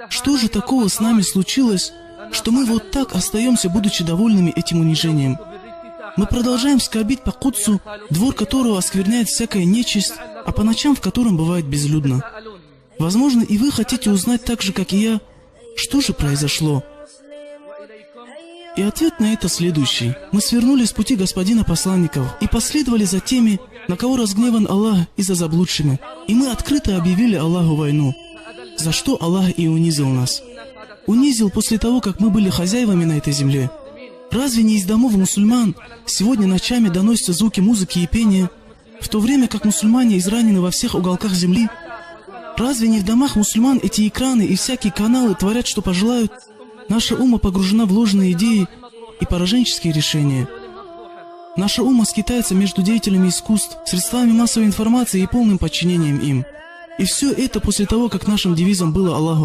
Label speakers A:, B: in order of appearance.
A: Что же такого с нами случилось, что мы вот так остаемся, будучи довольными этим унижением? Мы продолжаем скорбить по Кудсу, двор которого оскверняет всякая нечисть, а по ночам в котором бывает безлюдно. Возможно, и вы хотите узнать так же, как и я, что же произошло. И ответ на это следующий. Мы свернули с пути господина посланников и последовали за теми, на кого разгневан Аллах, и за заблудшими. И мы открыто объявили Аллаху войну, за что Аллах и унизил нас. Унизил после того, как мы были хозяевами на этой земле. Разве не из домов мусульман сегодня ночами доносятся звуки музыки и пения, в то время как мусульмане изранены во всех уголках земли? Разве не в домах мусульман эти экраны и всякие каналы творят, что пожелают? Наша умма погружена в ложные идеи и пораженческие решения. Наша умма скитается между деятелями искусств, средствами массовой информации и полным подчинением им. И все это после того, как нашим девизом было Аллаху Акбар.